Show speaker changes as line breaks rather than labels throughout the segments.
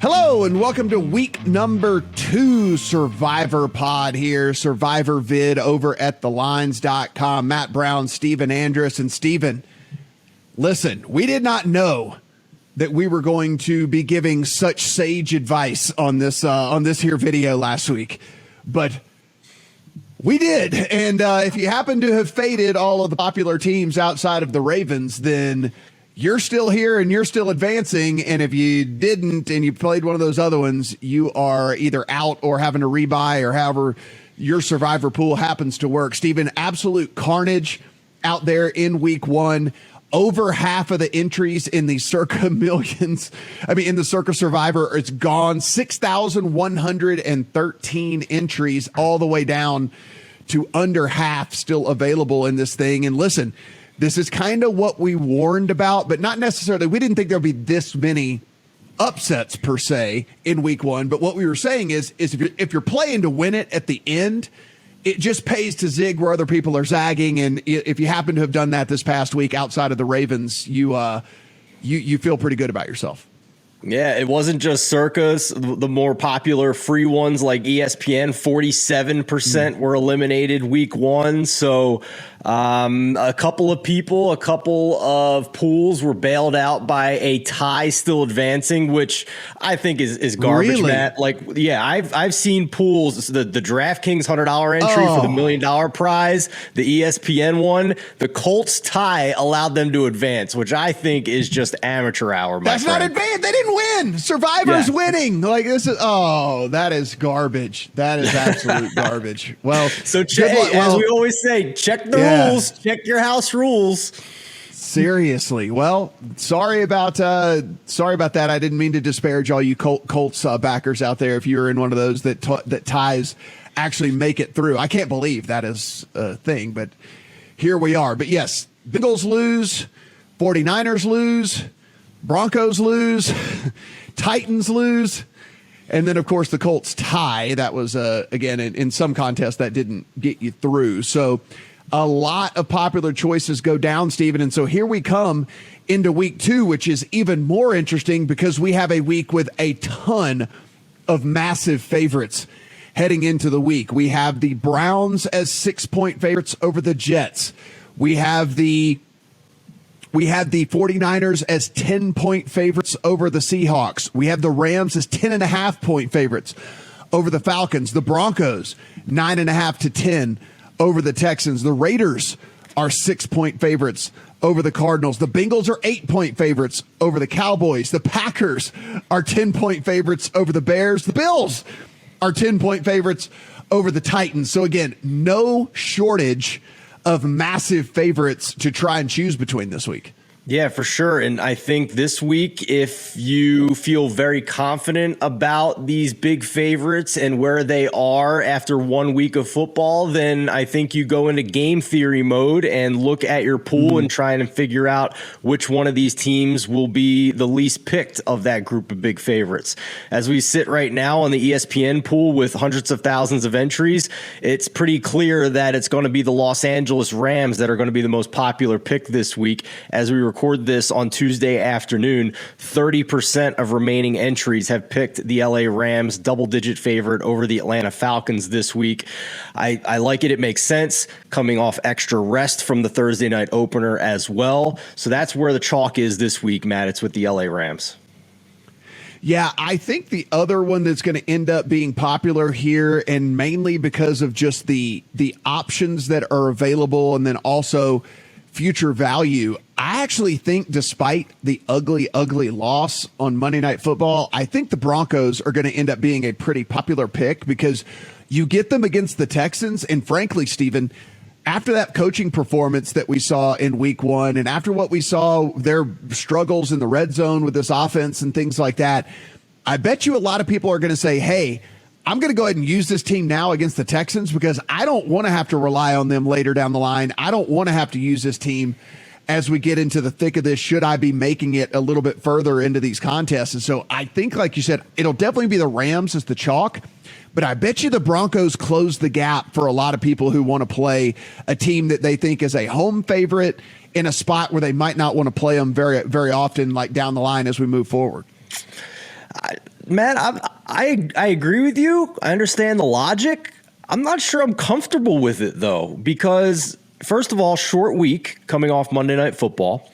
Hello and welcome to week number 2 Survivor Pod here, Survivor Vid over at thelines.com. Matt Brown, Steven Andrus, and Steven, listen, we did not know that we were going to be giving such sage advice on this here video last week, but we did. And if you happen to have faded all of the popular teams outside of the Ravens, then you're still here and you're still advancing. And if you didn't and you played one of those other ones, you are either out or having to rebuy or however your survivor pool happens to work. Steven, absolute carnage out there in week 1. Over half of the entries in the Circa Millions, in the Circa Survivor, it's gone. 6,113 entries all the way down to under half still available in this thing. And listen, this is kind of what we warned about, but not necessarily. We didn't think there'd be this many upsets per se in week 1. But what we were saying is if you're playing to win it at the end, it just pays to zig where other people are zagging. And if you happen to have done that this past week outside of the Ravens, you feel pretty good about yourself.
Yeah, it wasn't just Circus. The more popular free ones like ESPN, 47% were eliminated week 1. So a couple of pools were bailed out by a tie still advancing, which I think is garbage, really? Matt. I've seen pools, the DraftKings $100 entry for the $1 million prize, the ESPN one, the Colts tie allowed them to advance, which I think is just amateur hour.
That's not advanced. They didn't win. Survivor's winning. That is garbage. That is absolute garbage. Well,
so as we always say, check the rules, check your house rules.
Seriously. Well, sorry about that. I didn't mean to disparage all you Colts backers out there. If you're in one of those that ties actually make it through, I can't believe that is a thing, but here we are. But yes, Bengals lose, 49ers lose, Broncos lose, Titans lose, and then, of course, the Colts tie. That was, again, in some contests that didn't get you through. So a lot of popular choices go down, Steven. And so here we come into week 2, which is even more interesting because we have a week with a ton of massive favorites heading into the week. We have the Browns as 6-point favorites over the Jets. We have the 49ers as 10-point favorites over the Seahawks. We have the Rams as 10.5-point favorites over the Falcons. The Broncos, 9.5 to 10 over the Texans. The Raiders are 6-point favorites over the Cardinals. The Bengals are 8-point favorites over the Cowboys. The Packers are 10-point favorites over the Bears. The Bills are 10-point favorites over the Titans. So again, no shortage of massive favorites to try and choose between this week.
Yeah, for sure. And I think this week, if you feel very confident about these big favorites and where they are after 1 week of football, then I think you go into game theory mode and look at your pool and try and figure out which one of these teams will be the least picked of that group of big favorites. As we sit right now on the ESPN pool with hundreds of thousands of entries, it's pretty clear that it's going to be the Los Angeles Rams that are going to be the most popular pick this week. As we record this on Tuesday afternoon, 30% of remaining entries have picked the LA Rams double-digit favorite over the Atlanta Falcons this week. I like it. It makes sense coming off extra rest from the Thursday night opener as well. So that's where the chalk is this week, Matt. It's with the LA Rams.
Yeah, I think the other one that's going to end up being popular here, and mainly because of just the options that are available and then also future value, I actually think despite the ugly loss on Monday Night Football, I think the Broncos are going to end up being a pretty popular pick because you get them against the Texans. And frankly, Steven, after that coaching performance that we saw in week 1 and after what we saw, their struggles in the red zone with this offense and things like that, I bet you a lot of people are going to say, hey, I'm going to go ahead and use this team now against the Texans because I don't want to have to rely on them later down the line. I don't want to have to use this team as we get into the thick of this, should I be making it a little bit further into these contests. And so I think, like you said, it'll definitely be the Rams as the chalk, but I bet you the Broncos close the gap for a lot of people who want to play a team that they think is a home favorite in a spot where they might not want to play them very, very often, like down the line as we move forward.
Matt, I agree with you. I understand the logic. I'm not sure I'm comfortable with it, though, because, first of all, short week coming off Monday Night Football.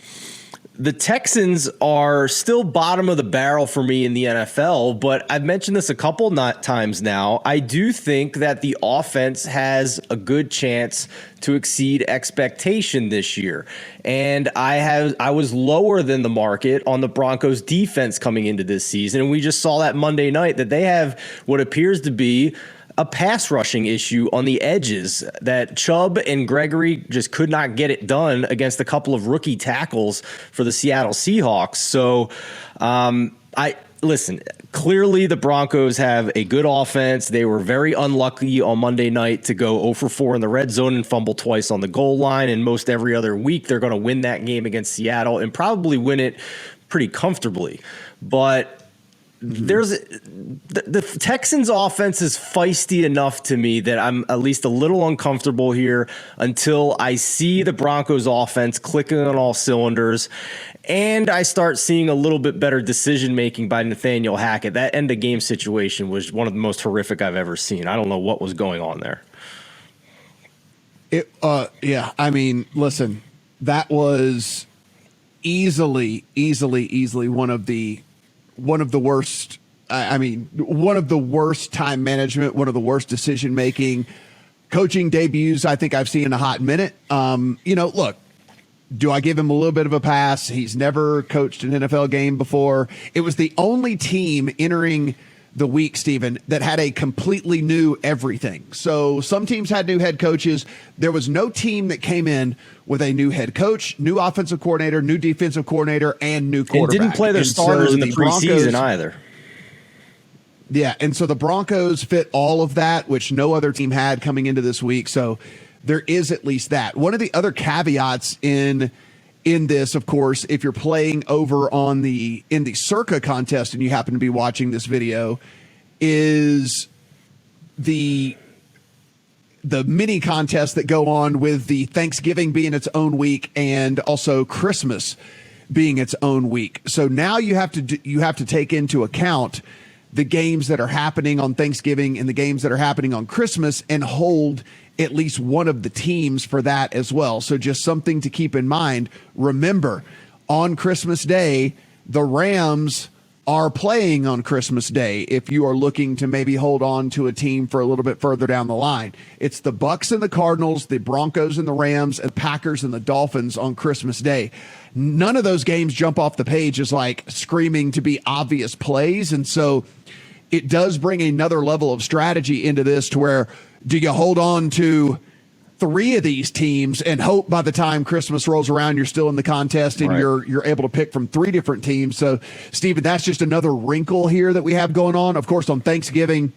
The Texans are still bottom of the barrel for me in the NFL, but I've mentioned this a couple times now. I do think that the offense has a good chance to exceed expectation this year. And I was lower than the market on the Broncos defense coming into this season. And we just saw that Monday night that they have what appears to be a pass rushing issue on the edges, that Chubb and Gregory just could not get it done against a couple of rookie tackles for the Seattle Seahawks. So listen, clearly the Broncos have a good offense. They were very unlucky on Monday night to go 0 for 4 in the red zone and fumble twice on the goal line. And most every other week, they're going to win that game against Seattle and probably win it pretty comfortably. But the Texans offense is feisty enough to me that I'm at least a little uncomfortable here until I see the Broncos offense clicking on all cylinders and I start seeing a little bit better decision making by Nathaniel Hackett. That end of game situation was one of the most horrific I've ever seen. I don't know what was going on there.
Yeah. I mean, listen, that was easily one of the worst. I mean, one of the worst time management, one of the worst decision making, coaching debuts I think I've seen in a hot minute. Look, do I give him a little bit of a pass? He's never coached an NFL game before. It was the only team entering the week, Stephen, that had a completely new everything. So some teams had new head coaches. There was no team that came in with a new head coach, new offensive coordinator, new defensive coordinator, and new quarterback.
And didn't play their starters in the preseason either.
Yeah, and so the Broncos fit all of that, which no other team had coming into this week. So there is at least that. One of the other caveats in this, of course, if you're playing over in the Circa contest and you happen to be watching this video, is the mini contests that go on with the Thanksgiving being its own week and also Christmas being its own week. So now you have to take into account the games that are happening on Thanksgiving and the games that are happening on Christmas and hold at least one of the teams for that as well. So just something to keep in mind. Remember, on Christmas Day, the Rams are playing on Christmas Day if you are looking to maybe hold on to a team for a little bit further down the line. It's the Bucs and the Cardinals, the Broncos and the Rams, and Packers and the Dolphins on Christmas Day. None of those games jump off the page as like screaming to be obvious plays. And so it does bring another level of strategy into this to where, do you hold on to 3 of these teams and hope by the time Christmas rolls around you're still in the contest and
right,
you're able to pick from 3 different teams? So, Stephen, that's just another wrinkle here that we have going on. Of course, on Thanksgiving,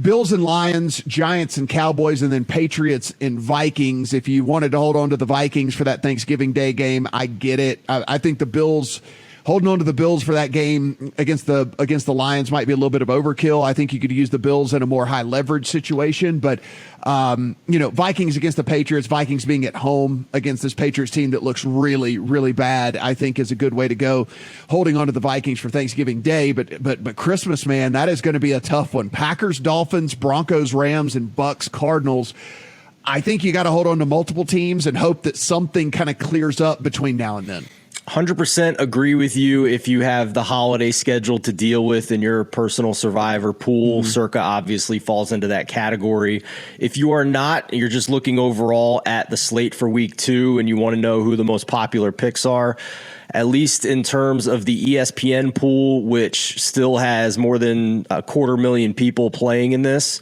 Bills and Lions, Giants and Cowboys, and then Patriots and Vikings. If you wanted to hold on to the Vikings for that Thanksgiving Day game, I get it. I think the Bills, holding on to the Bills for that game against the Lions might be a little bit of overkill. I think you could use the Bills in a more high leverage situation, but Vikings against the Patriots, Vikings being at home against this Patriots team that looks really, really bad, I think is a good way to go. Holding on to the Vikings for Thanksgiving Day, but Christmas, man, that is going to be a tough one. Packers, Dolphins, Broncos, Rams, and Bucks, Cardinals. I think you got to hold on to multiple teams and hope that something kind of clears up between now and then.
100% agree with you. If you have the holiday schedule to deal with in your personal survivor pool, Circa obviously falls into that category. If you are not, you're just looking overall at the slate for week 2 and you want to know who the most popular picks are, at least in terms of the ESPN pool, which still has more than 250,000 people playing in this.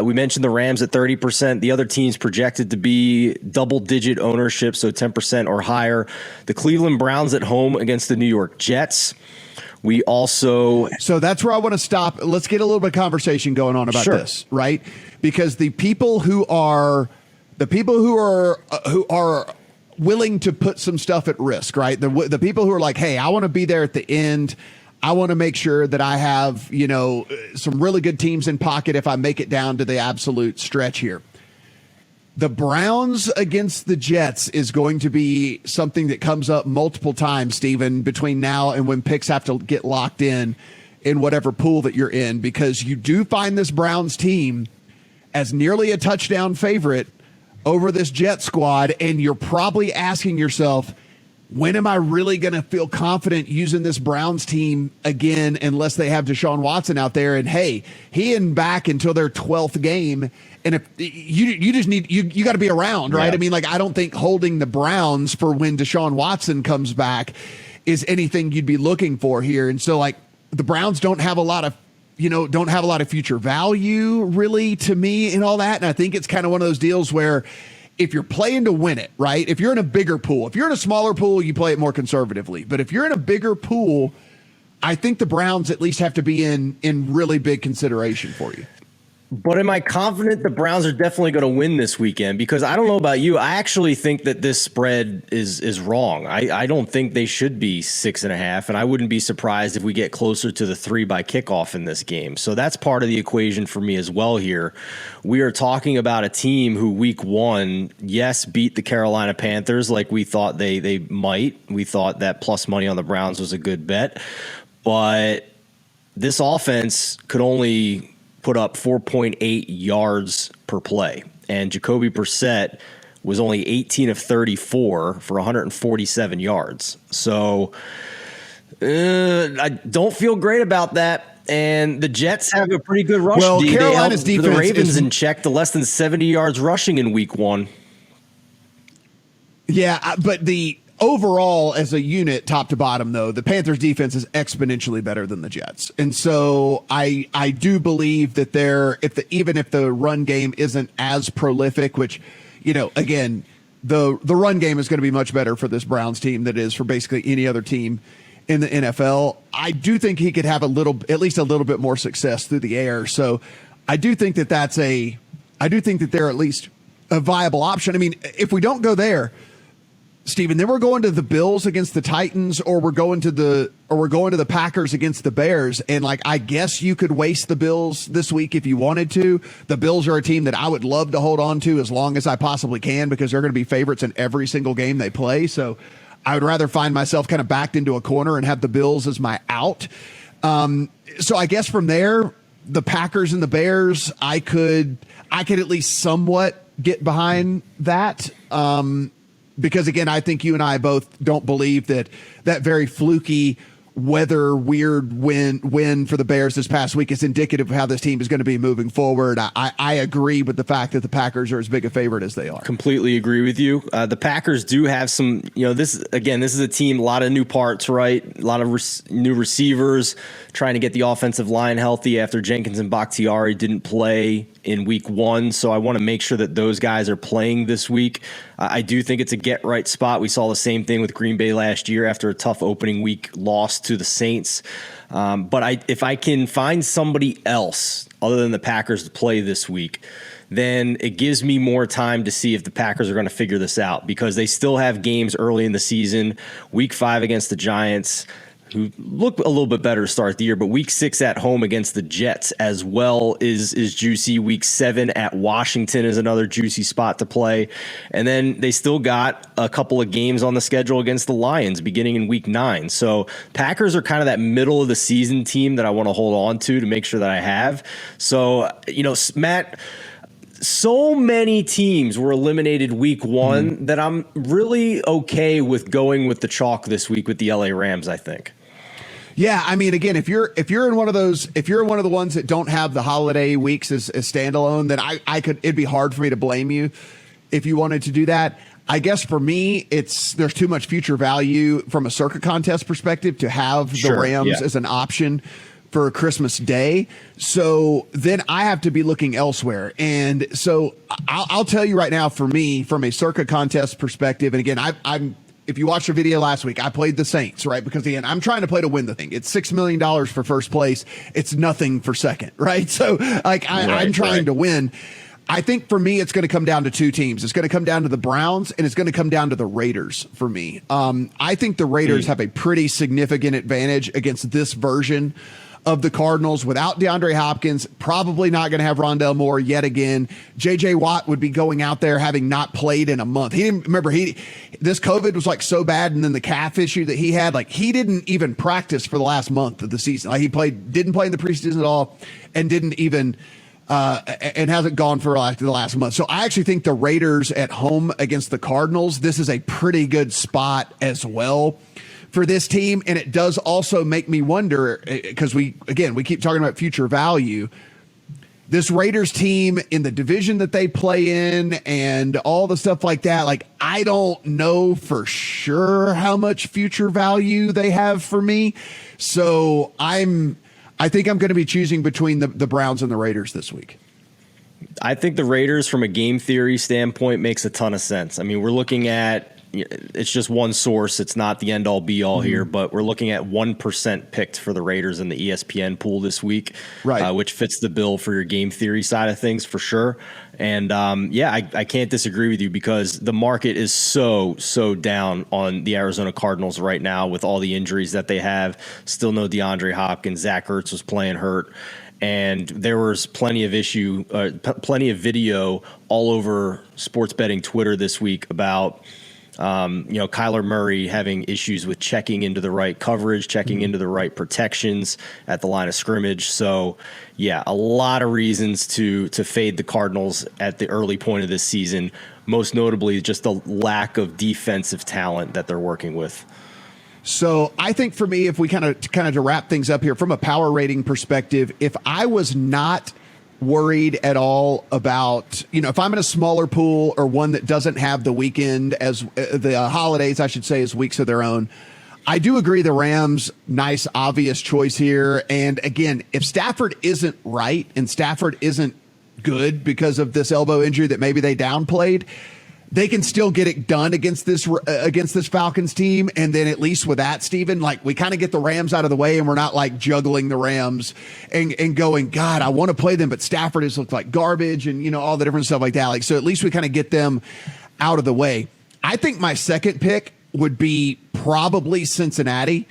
We mentioned the Rams at 30%. The other teams projected to be double-digit ownership, so 10% or higher. The Cleveland Browns at home against the New York Jets. We also...
So that's where I want to stop. Let's get a little bit of conversation going on about this, right? Because the people who are willing to put some stuff at risk, right? The people who are like, hey, I want to be there at the end. I want to make sure that I have, some really good teams in pocket if I make it down to the absolute stretch here. The Browns against the Jets is going to be something that comes up multiple times, Stephen, between now and when picks have to get locked in. in whatever pool that you're in, because you do find this Browns team as nearly a touchdown favorite over this Jet squad. And you're probably asking yourself, when am I really going to feel confident using this Browns team again, unless they have Deshaun Watson out there? And hey, he isn't back until their 12th game. And if you just need, you got to be around, right?
Yeah.
I mean, like, I don't think holding the Browns for when Deshaun Watson comes back is anything you'd be looking for here. And so, like, the Browns don't have a lot of future value really to me and all that. And I think it's kind of one of those deals where if you're playing to win it, right? If you're in a bigger pool, if you're in a smaller pool, you play it more conservatively. But if you're in a bigger pool, I think the Browns at least have to be in really big consideration for you.
But am I confident the Browns are definitely going to win this weekend? Because I don't know about you. I actually think that this spread is wrong. I don't think they should be 6.5, and I wouldn't be surprised if we get closer to the 3 by kickoff in this game. So that's part of the equation for me as well here. We are talking about a team who week 1, yes, beat the Carolina Panthers like we thought they might. We thought that plus money on the Browns was a good bet. But this offense could only put up 4.8 yards per play. And Jacoby Brissett was only 18 of 34 for 147 yards. So I don't feel great about that. And the Jets have a pretty good rush.
Well,
D.
Carolina's
they held
defense
the Ravens
is
in check to less than 70 yards rushing in week 1.
Yeah, but the overall, as a unit, top to bottom, though, the Panthers defense is exponentially better than the Jets. And so I do believe that even if the run game isn't as prolific, which, again, the run game is going to be much better for this Browns team than it is for basically any other team in the NFL. I do think he could have at least a little bit more success through the air. So I do think that they're at least a viable option. I mean, if we don't go there, Steven, then we're going to the Bills against the Titans, or we're going to the Packers against the Bears. And, like, I guess you could waste the Bills this week if you wanted to. The Bills are a team that I would love to hold on to as long as I possibly can, because they're going to be favorites in every single game they play. So I would rather find myself kind of backed into a corner and have the Bills as my out. So I guess from there, the Packers and the Bears, I could at least somewhat get behind that. Because, again, I think you and I both don't believe that very fluky weather weird win for the Bears this past week is indicative of how this team is going to be moving forward. I agree with the fact that the Packers are as big a favorite as they are.
Completely agree with you. The Packers do have some, this is a team, a lot of new parts, right? A lot of new receivers, trying to get the offensive line healthy after Jenkins and Bakhtiari didn't play in week 1. So I want to make sure that those guys are playing this week. I do think it's a get right spot. We saw the same thing with Green Bay last year after a tough opening week loss to the Saints. But if I can find somebody else other than the Packers to play this week, then it gives me more time to see if the Packers are going to figure this out, because they still have games early in the season. Week 5 against the Giants, who look a little bit better to start the year, but week 6 at home against the Jets as well is juicy. Week 7 at Washington is another juicy spot to play. And then they still got a couple of games on the schedule against the Lions beginning in week 9. So Packers are kind of that middle of the season team that I want to hold on to make sure that I have. So, Matt, so many teams were eliminated week 1 that I'm really okay with going with the chalk this week with the LA Rams, I think.
Yeah, I mean, again, if you're in one of the ones that don't have the holiday weeks as standalone, then it'd be hard for me to blame you if you wanted to do that. I guess for me, there's too much future value from a circuit contest perspective to have the Rams as an option for Christmas Day. So then I have to be looking elsewhere. And so I'll tell you right now, for me, from a circuit contest perspective, and again, I'm if you watched the video last week, I played the Saints, right? Because again, I'm trying to play to win the thing. It's $6 million for first place. It's nothing for second, right? So I'm trying to win. I think for me, it's going to come down to 2 teams. It's going to come down to the Browns, and it's going to come down to the Raiders for me. I think the Raiders have a pretty significant advantage against this version of the Cardinals without DeAndre Hopkins, probably not going to have Rondale Moore yet again. J.J. Watt would be going out there having not played in a month. He didn't remember this COVID was like so bad, and then the calf issue that he had, like he didn't even practice for the last month of the season. Like didn't play in the preseason at all, and didn't even and hasn't gone for like the last month. So I actually think the Raiders at home against the Cardinals, this is a pretty good spot as well for this team. And it does also make me wonder, because we keep talking about future value. This Raiders team in the division that they play in and all the stuff like that, like I don't know for sure how much future value they have for me. So I think I'm going to be choosing between the Browns and the Raiders this week.
I think the Raiders, from a game theory standpoint, makes a ton of sense. I mean, we're looking at, it's just one source. It's not the end all be all here, but we're looking at 1% picked for the Raiders in the ESPN pool this week,
right?
Which fits the bill for your game theory side of things for sure. And I can't disagree with you, because the market is so down on the Arizona Cardinals right now with all the injuries that they have. Still no DeAndre Hopkins. Zach Ertz was playing hurt. And there was plenty of video all over sports betting Twitter this week about Kyler Murray having issues with checking into the right coverage, checking into the right protections at the line of scrimmage. So, yeah, a lot of reasons to fade the Cardinals at the early point of this season, most notably just the lack of defensive talent that they're working with.
So I think for me, if we kind of to wrap things up here from a power rating perspective, if I was not worried at all about, if I'm in a smaller pool or one that doesn't have the weekend as the holidays, I should say, as weeks of their own, I do agree the Rams, nice, obvious choice here. And again, if Stafford isn't right and Stafford isn't good because of this elbow injury that maybe they downplayed, they can still get it done against this Falcons team. And then at least with that, Steven, like we kind of get the Rams out of the way and we're not like juggling the Rams and going, God, I want to play them, but Stafford has looked like garbage and, all the different stuff like that. Like, so at least we kind of get them out of the way. I think my second pick would be probably Cincinnati.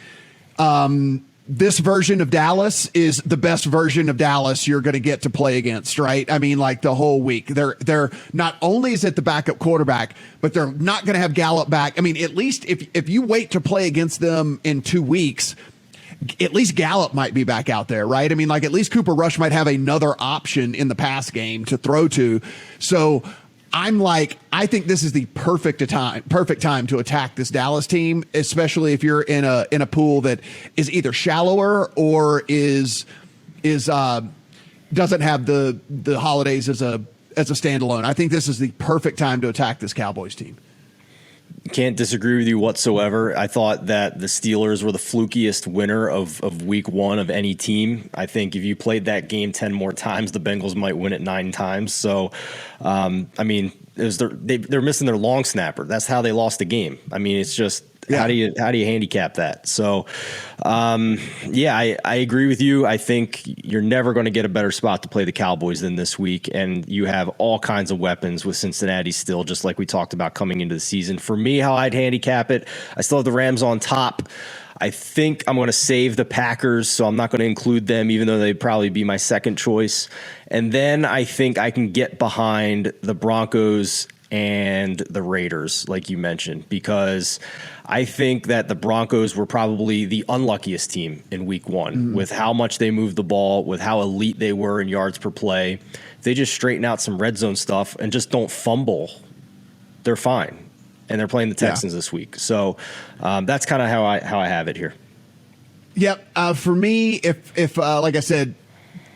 This version of Dallas is the best version of Dallas you're going to get to play against, right? I mean, like the whole week. They're not only is it the backup quarterback, but they're not going to have Gallup back. I mean, at least if you wait to play against them in 2 weeks, at least Gallup might be back out there, right? I mean, like at least Cooper Rush might have another option in the pass game to throw to. So I'm like, I think this is the perfect time to attack this Dallas team, especially if you're in a pool that is either shallower or is doesn't have the holidays as a standalone. I think this is the perfect time to attack this Cowboys team.
Can't disagree with you whatsoever. I thought that the Steelers were the flukiest winner of week 1 of any team. I think if you played that game 10 more times, the Bengals might win it 9 times. So, I mean, they're missing their long snapper. That's how they lost the game. I mean, it's just, how do you handicap that? So, I agree with you. I think you're never going to get a better spot to play the Cowboys than this week, and you have all kinds of weapons with Cincinnati still, just like we talked about coming into the season. For me, how I'd handicap it, I still have the Rams on top. I think I'm going to save the Packers, so I'm not going to include them, even though they'd probably be my second choice. And then I think I can get behind the Broncos and the Raiders, like you mentioned, because I think that the Broncos were probably the unluckiest team in week 1 with how much they moved the ball, with how elite they were in yards per play. If they just straighten out some red zone stuff and just don't fumble, they're fine. And they're playing the Texans this week. So that's kind of how I have it here.
Yep. For me, if like I said,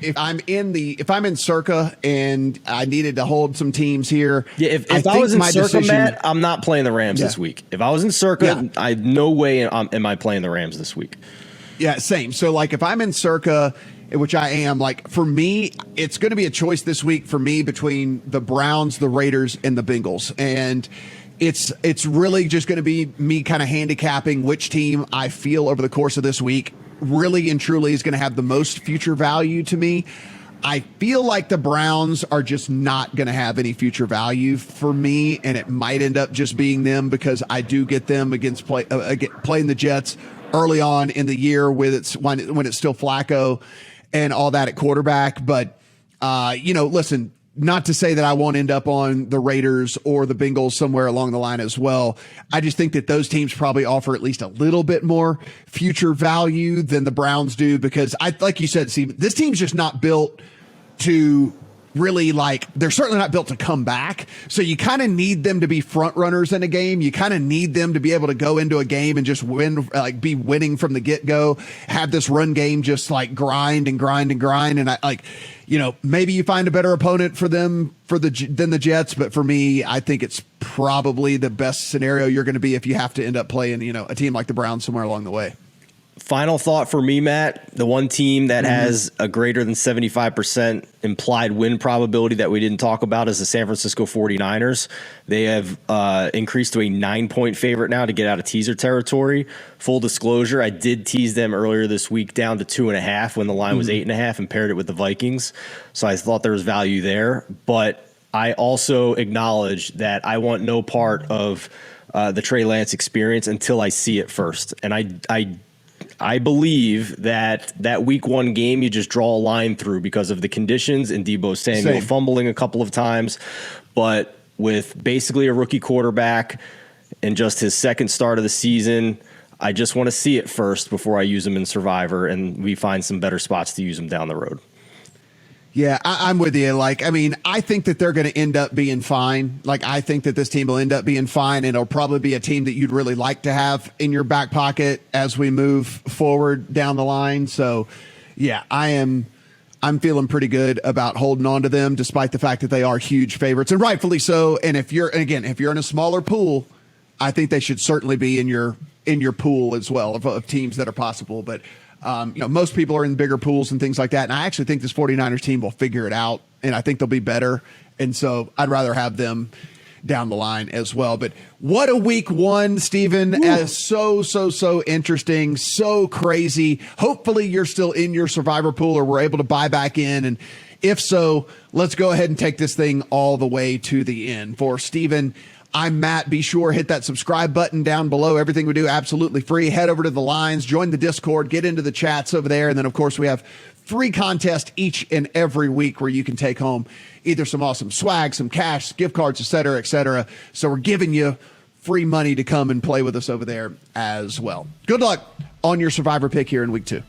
if I'm in Circa and I needed to hold some teams here.
Yeah, if I was in Circa, Matt, I'm not playing the Rams this week. If I was in Circa, no way am I playing the Rams this week.
Yeah, same. So like if I'm in Circa, which I am, like for me, it's going to be a choice this week for me between the Browns, the Raiders, and the Bengals. And it's really just going to be me kind of handicapping which team I feel over the course of this week really and truly is going to have the most future value to me. I feel like the Browns are just not going to have any future value for me, and it might end up just being them because I do get them against playing the Jets early on in the year with when it's still Flacco and all that at quarterback. But, listen, not to say that I won't end up on the Raiders or the Bengals somewhere along the line as well. I just think that those teams probably offer at least a little bit more future value than the Browns do, because like you said, Steve, this team's just not built to really, they're certainly not built to come back. So you kind of need them to be front runners in a game. You kind of need them to be able to go into a game and just win, be winning from the get go, have this run game, just grind and grind and grind. And maybe you find a better opponent for them than the Jets. But for me, I think it's probably the best scenario you're going to be if you have to end up playing, a team like the Browns somewhere along the way.
Final thought for me, Matt, the one team that has a greater than 75% implied win probability that we didn't talk about is the San Francisco 49ers. They have increased to a 9-point favorite now to get out of teaser territory. Full disclosure, I did tease them earlier this week down to 2.5 when the line was 8.5 and paired it with the Vikings. So I thought there was value there. But I also acknowledge that I want no part of the Trey Lance experience until I see it first. And I believe that week one game you just draw a line through because of the conditions and Deebo Samuel fumbling a couple of times. But with basically a rookie quarterback and just his second start of the season, I just want to see it first before I use him in Survivor, and we find some better spots to use him down the road.
Yeah, I'm with you. I think that they're going to end up being fine. I think that this team will end up being fine, and it'll probably be a team that you'd really like to have in your back pocket as we move forward down the line. So, yeah, I'm feeling pretty good about holding on to them, despite the fact that they are huge favorites, and rightfully so. And if you're in a smaller pool, I think they should certainly be in your pool as well of teams that are possible. But most people are in bigger pools and things like that. And I actually think this 49ers team will figure it out, and I think they'll be better. And so I'd rather have them down the line as well. But what a week one, Stephen. So interesting, so crazy. Hopefully you're still in your Survivor pool or we're able to buy back in. And if so, let's go ahead and take this thing all the way to the end. For Stephen, I'm Matt. Be sure hit that subscribe button down below. Everything we do absolutely free. Head over to the lines, join the Discord, get into the chats over there. And then, of course, we have free contests each and every week where you can take home either some awesome swag, some cash, gift cards, et cetera, et cetera. So we're giving you free money to come and play with us over there as well. Good luck on your Survivor pick here in week 2.